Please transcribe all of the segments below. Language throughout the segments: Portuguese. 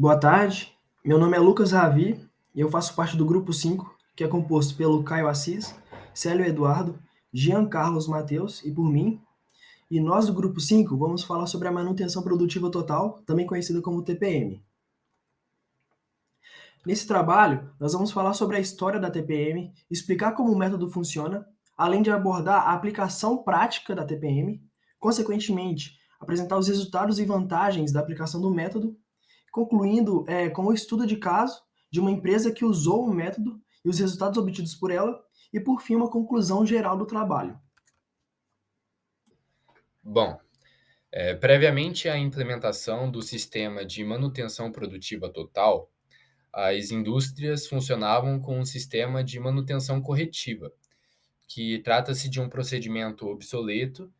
Boa tarde, meu nome é Lucas Ravi e eu faço parte do Grupo 5, que é composto pelo Caio Assis, Célio Eduardo, Jean Carlos Mateus e por mim. E nós do Grupo 5 vamos falar sobre a manutenção produtiva total, também conhecida como TPM. Nesse trabalho, nós vamos falar sobre a história da TPM, explicar como o método funciona, além de abordar a aplicação prática da TPM, consequentemente, apresentar os resultados e vantagens da aplicação do método, concluindo com o estudo de caso de uma empresa que usou o método e os resultados obtidos por ela, e por fim uma conclusão geral do trabalho. Bom, previamente à implementação do sistema de manutenção produtiva total, as indústrias funcionavam com um sistema de manutenção corretiva, que trata-se de um procedimento obsoleto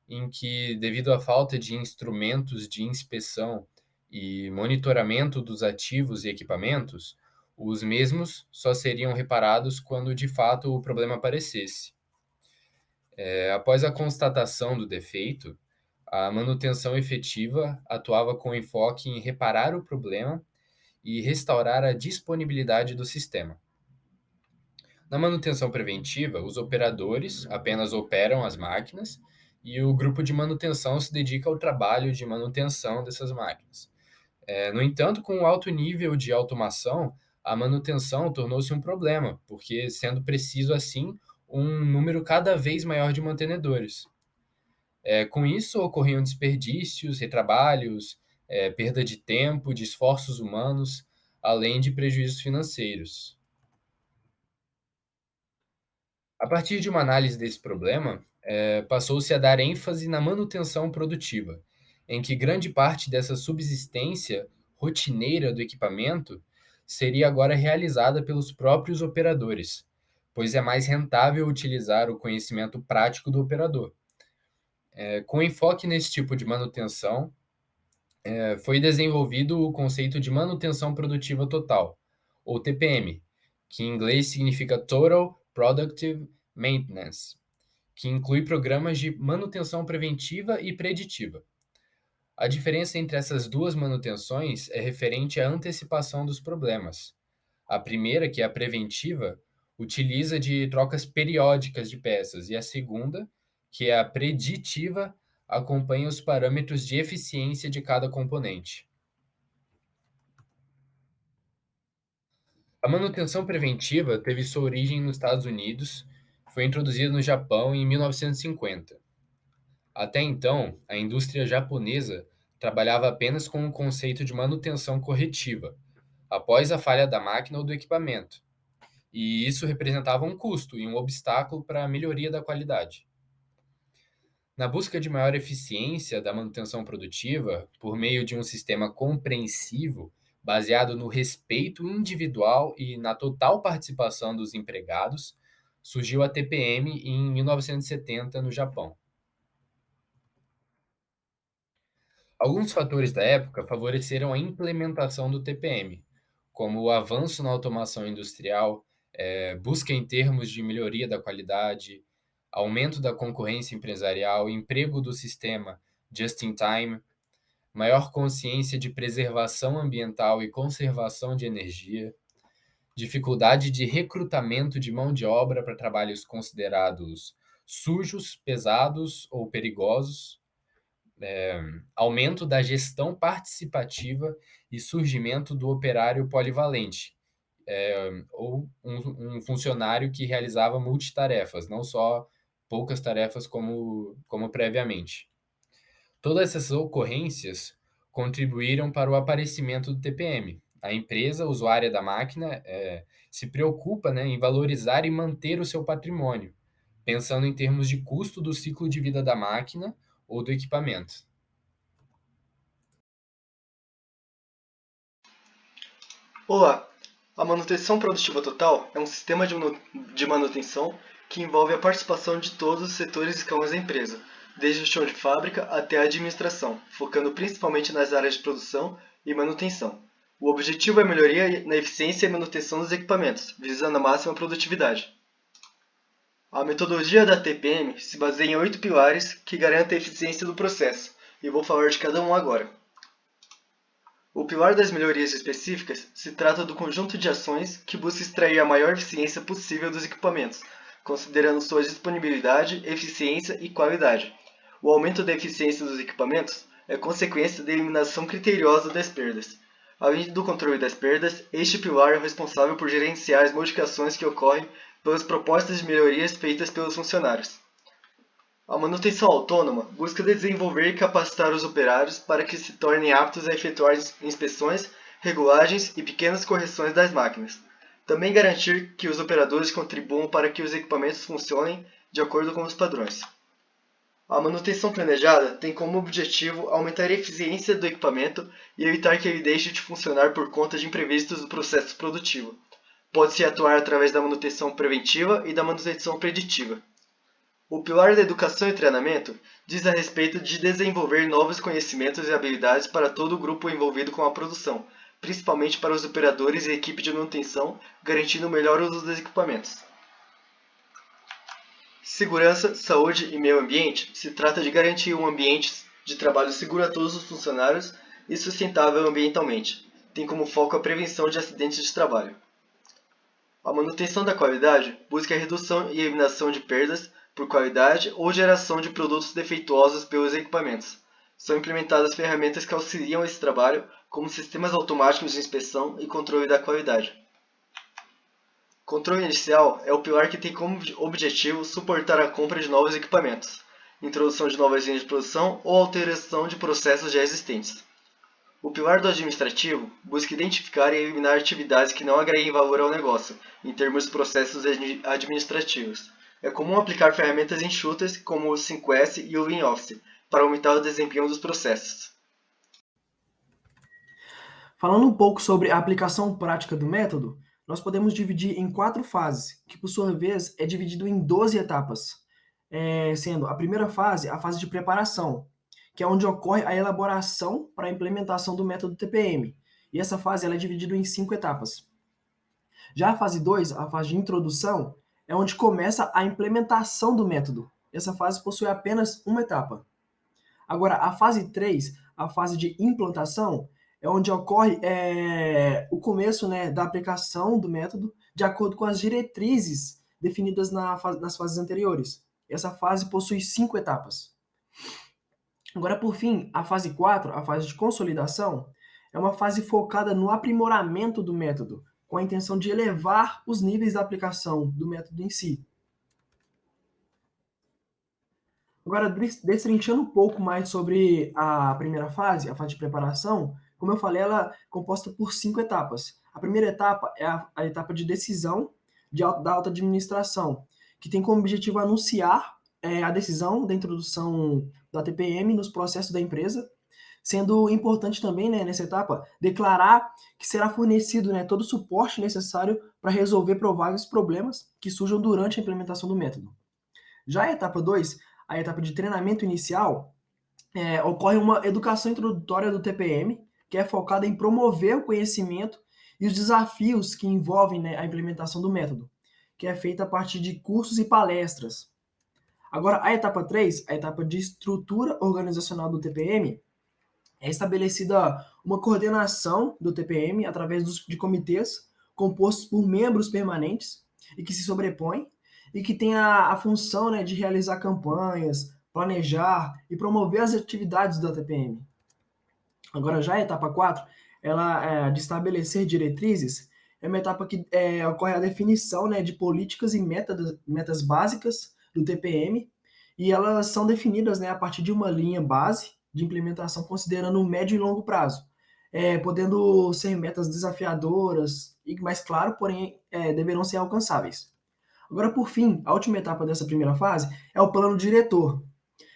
em que, devido à falta de instrumentos de inspeção e monitoramento dos ativos e equipamentos, os mesmos só seriam reparados quando de fato o problema aparecesse. Após a constatação do defeito, a manutenção efetiva atuava com enfoque em reparar o problema e restaurar a disponibilidade do sistema. Na manutenção preventiva, os operadores apenas operam as máquinas e o grupo de manutenção se dedica ao trabalho de manutenção dessas máquinas. No entanto, com o alto nível de automação, a manutenção tornou-se um problema, porque sendo preciso, assim, um número cada vez maior de mantenedores. Com isso, ocorriam desperdícios, retrabalhos, perda de tempo, de esforços humanos, além de prejuízos financeiros. A partir de uma análise desse problema, passou-se a dar ênfase na manutenção produtiva, em que grande parte dessa subsistência rotineira do equipamento seria agora realizada pelos próprios operadores, pois é mais rentável utilizar o conhecimento prático do operador. Com enfoque nesse tipo de manutenção, foi desenvolvido o conceito de manutenção produtiva total, ou TPM, que em inglês significa Total Productive Maintenance, que inclui programas de manutenção preventiva e preditiva. A diferença entre essas duas manutenções é referente à antecipação dos problemas. A primeira, que é a preventiva, utiliza de trocas periódicas de peças, e a segunda, que é a preditiva, acompanha os parâmetros de eficiência de cada componente. A manutenção preventiva teve sua origem nos Estados Unidos, foi introduzida no Japão em 1950. Até então, a indústria japonesa trabalhava apenas com o conceito de manutenção corretiva, após a falha da máquina ou do equipamento, e isso representava um custo e um obstáculo para a melhoria da qualidade. Na busca de maior eficiência da manutenção produtiva, por meio de um sistema compreensivo, baseado no respeito individual e na total participação dos empregados, surgiu a TPM em 1970 no Japão. Alguns fatores da época favoreceram a implementação do TPM, como o avanço na automação industrial, busca em termos de melhoria da qualidade, aumento da concorrência empresarial, emprego do sistema just in time, maior consciência de preservação ambiental e conservação de energia, dificuldade de recrutamento de mão de obra para trabalhos considerados sujos, pesados ou perigosos, aumento da gestão participativa e surgimento do operário polivalente, ou um funcionário que realizava multitarefas, não só poucas tarefas como previamente. Todas essas ocorrências contribuíram para o aparecimento do TPM. A empresa usuária da máquina se preocupa, né, em valorizar e manter o seu patrimônio, pensando em termos de custo do ciclo de vida da máquina ou do equipamento. Olá! A manutenção produtiva total é um sistema de manutenção que envolve a participação de todos os setores e escalões da empresa, desde o chão de fábrica até a administração, focando principalmente nas áreas de produção e manutenção. O objetivo é a melhoria na eficiência e manutenção dos equipamentos, visando a máxima produtividade. A metodologia da TPM se baseia em 8 pilares que garantem a eficiência do processo, e vou falar de cada um agora. O pilar das melhorias específicas se trata do conjunto de ações que busca extrair a maior eficiência possível dos equipamentos, considerando sua disponibilidade, eficiência e qualidade. O aumento da eficiência dos equipamentos é consequência da eliminação criteriosa das perdas. Além do controle das perdas, este pilar é o responsável por gerenciar as modificações que ocorrem pelas propostas de melhorias feitas pelos funcionários. A manutenção autônoma busca desenvolver e capacitar os operários para que se tornem aptos a efetuar inspeções, regulagens e pequenas correções das máquinas. Também garantir que os operadores contribuam para que os equipamentos funcionem de acordo com os padrões. A manutenção planejada tem como objetivo aumentar a eficiência do equipamento e evitar que ele deixe de funcionar por conta de imprevistos do processo produtivo. Pode-se atuar através da manutenção preventiva e da manutenção preditiva. O pilar da educação e treinamento diz a respeito de desenvolver novos conhecimentos e habilidades para todo o grupo envolvido com a produção, principalmente para os operadores e a equipe de manutenção, garantindo o melhor uso dos equipamentos. Segurança, saúde e meio ambiente se trata de garantir um ambiente de trabalho seguro a todos os funcionários e sustentável ambientalmente. Tem como foco a prevenção de acidentes de trabalho. A manutenção da qualidade busca a redução e eliminação de perdas por qualidade ou geração de produtos defeituosos pelos equipamentos. São implementadas ferramentas que auxiliam esse trabalho, como sistemas automáticos de inspeção e controle da qualidade. Controle inicial é o pilar que tem como objetivo suportar a compra de novos equipamentos, introdução de novas linhas de produção ou alteração de processos já existentes. O pilar do administrativo busca identificar e eliminar atividades que não agreguem valor ao negócio, em termos de processos administrativos. É comum aplicar ferramentas enxutas como o 5S e o Lean Office para aumentar o desempenho dos processos. Falando um pouco sobre a aplicação prática do método, nós podemos dividir em 4 fases, que por sua vez é dividido em 12 etapas, sendo a primeira fase a fase de preparação, que é onde ocorre a elaboração para a implementação do método TPM, e essa fase ela é dividida em 5 etapas. Já a fase 2, a fase de introdução, é onde começa a implementação do método. Essa fase possui apenas uma etapa. Agora, a fase 3, a fase de implantação, é onde ocorre o começo, né, da aplicação do método de acordo com as diretrizes definidas nas fases anteriores. Essa fase possui 5 etapas. Agora, por fim, a fase 4, a fase de consolidação, é uma fase focada no aprimoramento do método, com a intenção de elevar os níveis da aplicação do método em si. Agora, destrinchando um pouco mais sobre a primeira fase, a fase de preparação, como eu falei, ela é composta por 5 etapas. A primeira etapa é a etapa de decisão da alta administração, que tem como objetivo anunciar a decisão da introdução da TPM nos processos da empresa, sendo importante também, né, nessa etapa, declarar que será fornecido, né, todo o suporte necessário para resolver prováveis problemas que surjam durante a implementação do método. Já a etapa 2, a etapa de treinamento inicial, ocorre uma educação introdutória do TPM, que é focada em promover o conhecimento e os desafios que envolvem, né, a implementação do método, que é feita a partir de cursos e palestras. Agora, a etapa 3, a etapa de estrutura organizacional do TPM, é estabelecida uma coordenação do TPM através de comitês compostos por membros permanentes e que se sobrepõem e que tem a função, né, de realizar campanhas, planejar e promover as atividades da TPM. Agora, já a etapa 4, ela de estabelecer diretrizes, é uma etapa que ocorre a definição, né, de políticas e metas básicas do TPM, e elas são definidas, né, a partir de uma linha base de implementação considerando o médio e longo prazo, podendo ser metas desafiadoras, mas claro, porém, deverão ser alcançáveis. Agora, por fim, a última etapa dessa primeira fase é o plano diretor,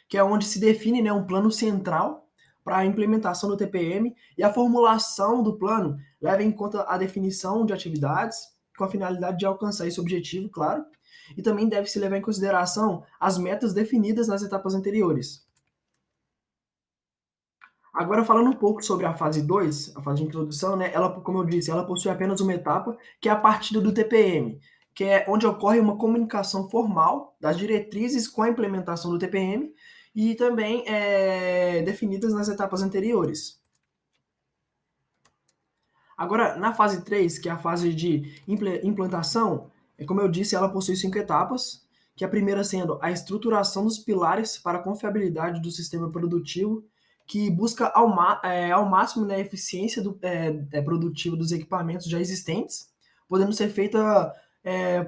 que é onde se define, né, um plano central para a implementação do TPM, e a formulação do plano leva em conta a definição de atividades com a finalidade de alcançar esse objetivo, claro, e também deve-se levar em consideração as metas definidas nas etapas anteriores. Agora, falando um pouco sobre a fase 2, a fase de introdução, né, ela, como eu disse, ela possui apenas uma etapa, que é a partida do TPM, que é onde ocorre uma comunicação formal das diretrizes com a implementação do TPM e também definidas nas etapas anteriores. Agora, na fase 3, que é a fase de implantação, como eu disse, ela possui 5 etapas, que a primeira sendo a estruturação dos pilares para a confiabilidade do sistema produtivo, que busca ao máximo, né, a eficiência produtiva dos equipamentos já existentes, podendo ser feita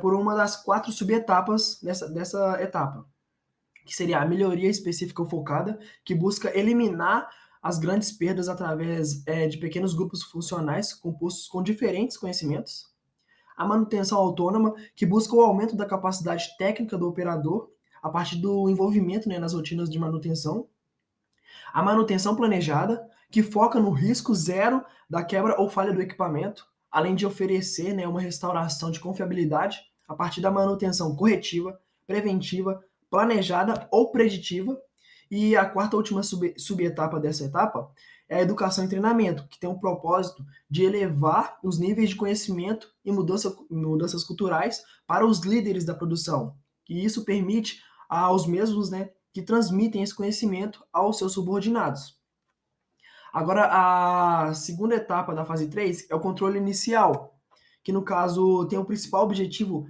por uma das 4 subetapas dessa etapa, que seria a melhoria específica focada, que busca eliminar as grandes perdas através de pequenos grupos funcionais compostos com diferentes conhecimentos. A manutenção autônoma, que busca o aumento da capacidade técnica do operador a partir do envolvimento, né, nas rotinas de manutenção. A manutenção planejada, que foca no risco zero da quebra ou falha do equipamento, além de oferecer, né, uma restauração de confiabilidade a partir da manutenção corretiva, preventiva, planejada ou preditiva. E a quarta última subetapa dessa etapa é a educação e treinamento, que tem o propósito de elevar os níveis de conhecimento e mudanças culturais para os líderes da produção. E isso permite aos mesmos, né, que transmitem esse conhecimento aos seus subordinados. Agora, a segunda etapa da fase 3 é o controle inicial, que no caso tem o principal objetivo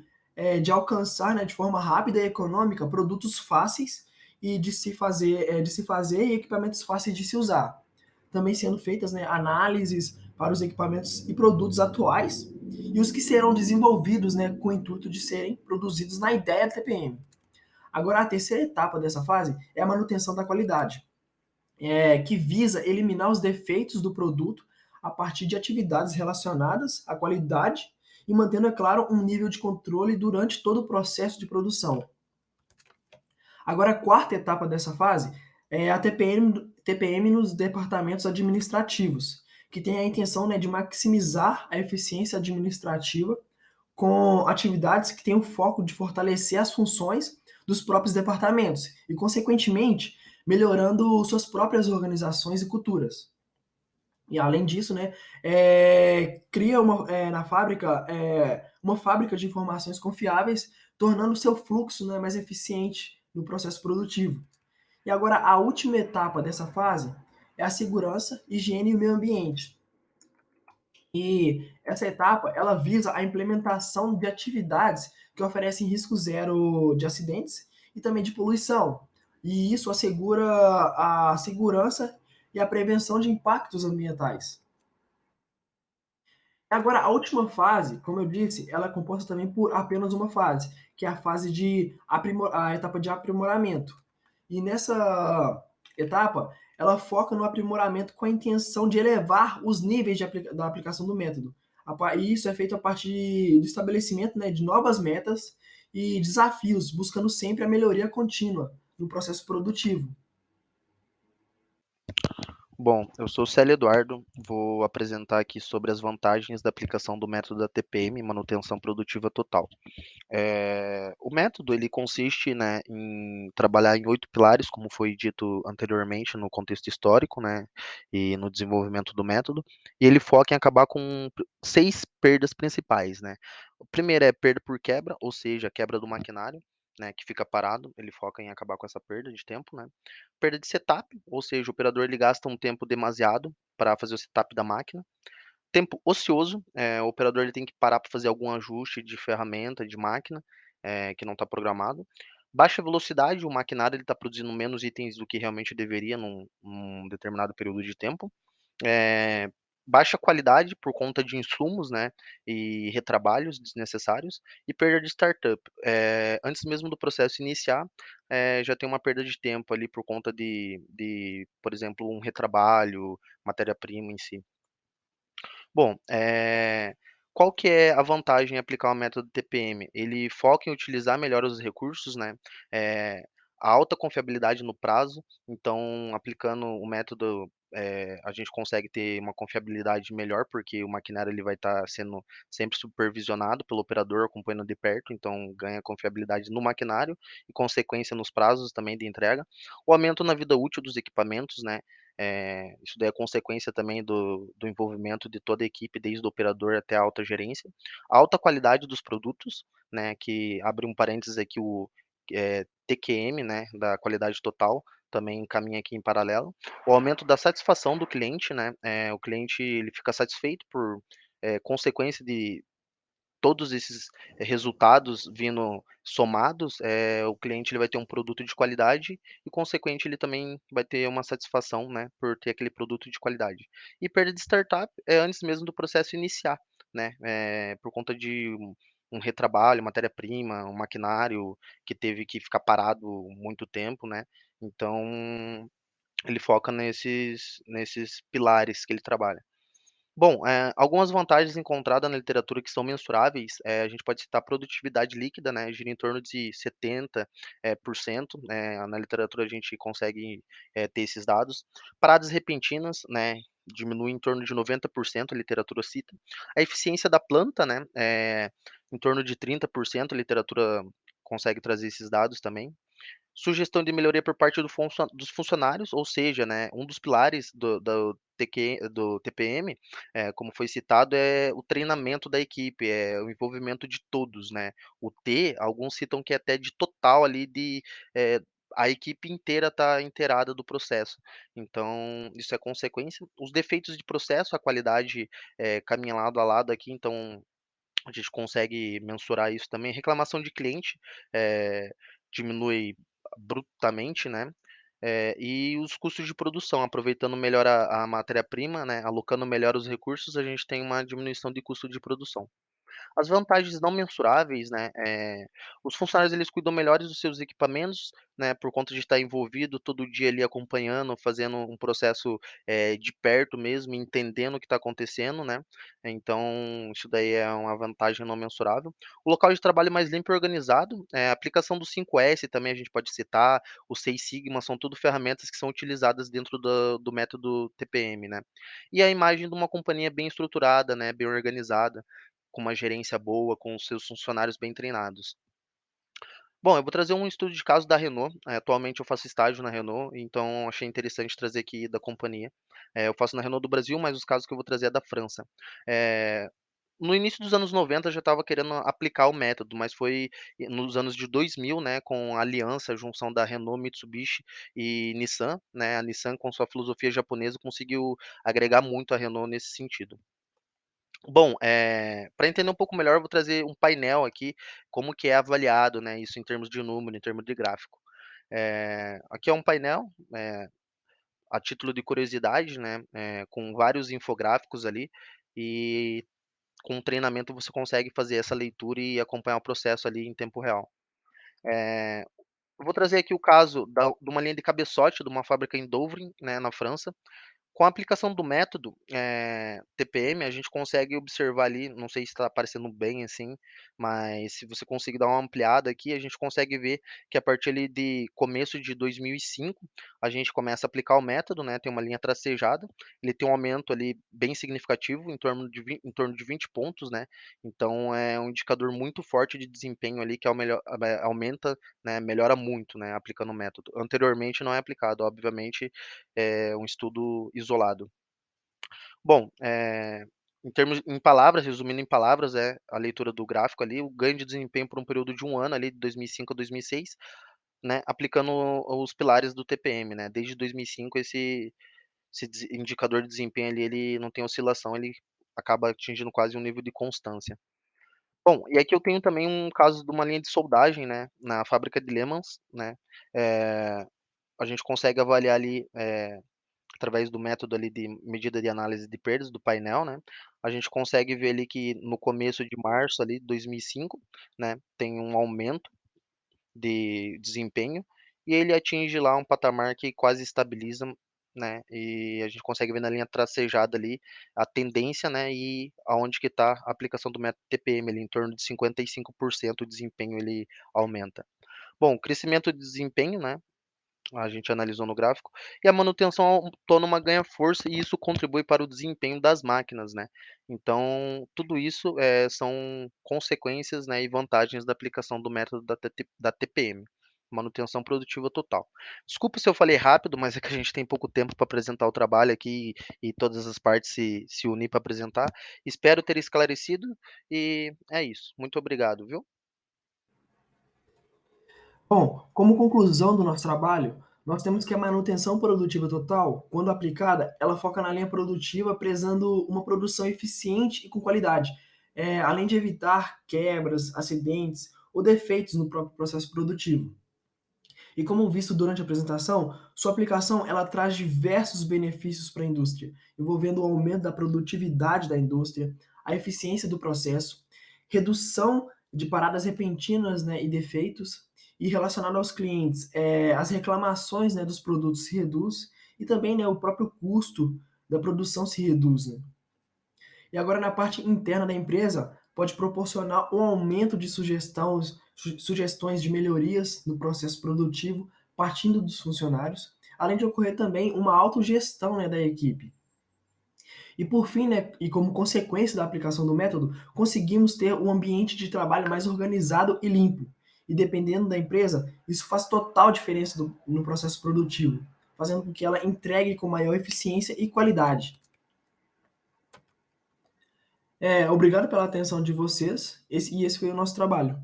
de alcançar, né, de forma rápida e econômica produtos fáceis e de se fazer e equipamentos fáceis de se usar. Também sendo feitas, né, análises para os equipamentos e produtos atuais e os que serão desenvolvidos, né, com o intuito de serem produzidos na ideia da TPM. Agora, a terceira etapa dessa fase é a manutenção da qualidade, que visa eliminar os defeitos do produto a partir de atividades relacionadas à qualidade e mantendo, é claro, um nível de controle durante todo o processo de produção. Agora, a quarta etapa dessa fase é a TPM nos departamentos administrativos, que tem a intenção, né, de maximizar a eficiência administrativa com atividades que têm o foco de fortalecer as funções dos próprios departamentos e, consequentemente, melhorando suas próprias organizações e culturas. E além disso, né, cria na fábrica uma fábrica de informações confiáveis, tornando o seu fluxo, né, mais eficiente no processo produtivo. E agora a última etapa dessa fase é a segurança, higiene e meio ambiente. E essa etapa, ela visa a implementação de atividades que oferecem risco zero de acidentes e também de poluição. E isso assegura a segurança e a prevenção de impactos ambientais. Agora, a última fase, como eu disse, ela é composta também por apenas uma fase, que é a fase de a etapa de aprimoramento. E nessa etapa, ela foca no aprimoramento com a intenção de elevar os níveis da aplicação do método. E isso é feito a partir do estabelecimento, né, de novas metas e desafios, buscando sempre a melhoria contínua no processo produtivo. Bom, eu sou o Célio Eduardo, vou apresentar aqui sobre as vantagens da aplicação do método da TPM, manutenção produtiva total. O método ele consiste, né, em trabalhar em 8 pilares, como foi dito anteriormente no contexto histórico, né, e no desenvolvimento do método, e ele foca em acabar com 6 perdas principais, né. O primeiro é perda por quebra, ou seja, a quebra do maquinário, né, que fica parado, ele foca em acabar com essa perda de tempo, né. Perda de setup, ou seja, o operador ele gasta um tempo demasiado para fazer o setup da máquina. Tempo ocioso, o operador ele tem que parar para fazer algum ajuste de ferramenta, de máquina, que não está programado. Baixa velocidade, o maquinário ele está produzindo menos itens do que realmente deveria num determinado período de tempo. Eh, Baixa qualidade por conta de insumos, né, e retrabalhos desnecessários, e perda de startup. Antes mesmo do processo iniciar, já tem uma perda de tempo ali por conta de, por exemplo, um retrabalho, matéria-prima em si. Bom, qual que é a vantagem em aplicar o método TPM? Ele foca em utilizar melhor os recursos, né, a alta confiabilidade no prazo, então aplicando o método, a gente consegue ter uma confiabilidade melhor, porque o maquinário ele vai estar sendo sempre supervisionado pelo operador, acompanhando de perto, então ganha confiabilidade no maquinário e consequência nos prazos também de entrega. O aumento na vida útil dos equipamentos, né, isso daí é consequência também do envolvimento de toda a equipe, desde o operador até a alta gerência. A alta qualidade dos produtos, né, que abre um parênteses aqui o TQM, né, da qualidade total, também caminha aqui em paralelo. O aumento da satisfação do cliente, né, o cliente ele fica satisfeito por, consequência de todos esses resultados vindo somados, o cliente ele vai ter um produto de qualidade e consequente ele também vai ter uma satisfação, né, por ter aquele produto de qualidade. E perda de startup é antes mesmo do processo iniciar, né, por conta de um retrabalho, matéria-prima, um maquinário que teve que ficar parado muito tempo, né, então ele foca nesses pilares que ele trabalha. Bom, algumas vantagens encontradas na literatura que são mensuráveis, a gente pode citar a produtividade líquida, né, gira em torno de 70%, por cento, na literatura a gente consegue, ter esses dados. Paradas repentinas, né, diminui em torno de 90%, a literatura cita. A eficiência da planta, né, em torno de 30%, a literatura consegue trazer esses dados também. Sugestão de melhoria por parte dos funcionários, ou seja, né, um dos pilares do TPM, como foi citado, é o treinamento da equipe, é o envolvimento de todos, né. O T, alguns citam que é até de total ali eh, a equipe inteira tá inteirada do processo. Então, isso é consequência. Os defeitos de processo, a qualidade, caminha lado a lado aqui, então a gente consegue mensurar isso também. Reclamação de cliente, diminui brutamente, né, e os custos de produção, aproveitando melhor a matéria-prima, né, alocando melhor os recursos, a gente tem uma diminuição de custo de produção. As vantagens não mensuráveis, né, os funcionários eles cuidam melhores dos seus equipamentos, né, por conta de estar envolvido todo dia ali acompanhando, fazendo um processo, de perto mesmo, entendendo o que está acontecendo, né. Então isso daí é uma vantagem não mensurável. O local de trabalho mais limpo e organizado, a aplicação do 5S também a gente pode citar, o Seis Sigma, são tudo ferramentas que são utilizadas dentro do método TPM, né. E a imagem de uma companhia bem estruturada, né, bem organizada com uma gerência boa, com os seus funcionários bem treinados. Bom, eu vou trazer um estudo de caso da Renault. Atualmente eu faço estágio na Renault, então achei interessante trazer aqui da companhia. Eu faço na Renault do Brasil, mas os casos que eu vou trazer é da França. Eh, no início dos anos 90 eu já estava querendo aplicar o método, mas foi nos anos de 2000, né, com a aliança, a junção da Renault, Mitsubishi e Nissan, né, a Nissan com sua filosofia japonesa conseguiu agregar muito a Renault nesse sentido. Bom, para entender um pouco melhor, eu vou trazer um painel aqui, como que é avaliado, né, isso em termos de número, em termos de gráfico. Aqui é um painel, a título de curiosidade, né, com vários infográficos ali, e com treinamento você consegue fazer essa leitura e acompanhar o processo ali em tempo real. Eu vou trazer aqui o caso de uma linha de cabeçote de uma fábrica em Douvres, né, na França. Com a aplicação do método, TPM, a gente consegue observar ali, não sei se está aparecendo bem assim, mas se você conseguir dar uma ampliada aqui, a gente consegue ver que a partir ali de começo de 2005, a gente começa a aplicar o método, né, tem uma linha tracejada, ele tem um aumento ali bem significativo, em torno de 20 pontos, né, então é um indicador muito forte de desempenho ali que aumenta, né, melhora muito, né, aplicando o método. Anteriormente não é aplicado, obviamente é um estudo isolado. Bom, em palavras, resumindo em palavras, é a leitura do gráfico ali, o ganho de desempenho por um período de um ano ali, de 2005 a 2006, né, aplicando os pilares do TPM, né. Desde 2005 esse indicador de desempenho ali, ele não tem oscilação, ele acaba atingindo quase um nível de constância. Bom, e aqui eu tenho também um caso de uma linha de soldagem, né, na fábrica de Le Mans, né, eh, a gente consegue avaliar ali, através do método ali de medida de análise de perdas do painel, né, a gente consegue ver ali que no começo de março ali de 2005, né, tem um aumento de desempenho, e ele atinge lá um patamar que quase estabiliza, né, e a gente consegue ver na linha tracejada ali a tendência, né, e aonde que está a aplicação do método TPM ali, em torno de 55% o desempenho ele aumenta. Bom, crescimento de desempenho, né, a gente analisou no gráfico, e a manutenção autônoma ganha força e isso contribui para o desempenho das máquinas, né. Então, tudo isso, são consequências, né, e vantagens da aplicação do método da TPM, manutenção produtiva total. Desculpa se eu falei rápido, mas é que a gente tem pouco tempo para apresentar o trabalho aqui e todas as partes se unir para apresentar. Espero ter esclarecido e é isso. Muito obrigado, viu. Bom, como conclusão do nosso trabalho, Nós temos que a manutenção produtiva total, quando aplicada, ela foca na linha produtiva, prezando uma produção eficiente e com qualidade, além de evitar quebras, acidentes ou defeitos no próprio processo produtivo. E como visto durante a apresentação, sua aplicação ela traz diversos benefícios para a indústria, envolvendo o aumento da produtividade da indústria, a eficiência do processo, redução de paradas repentinas, né, e defeitos, e relacionado aos clientes, as reclamações, né, dos produtos se reduz e também, né, o próprio custo da produção se reduz, né. E agora na parte interna da empresa, pode proporcionar um aumento de sugestões de melhorias no processo produtivo, partindo dos funcionários, além de ocorrer também uma autogestão, né, da equipe. E por fim, né, e como consequência da aplicação do método, conseguimos ter um ambiente de trabalho mais organizado e limpo. E dependendo da empresa, isso faz total diferença no processo produtivo, fazendo com que ela entregue com maior eficiência e qualidade. Obrigado pela atenção de vocês, esse foi o nosso trabalho.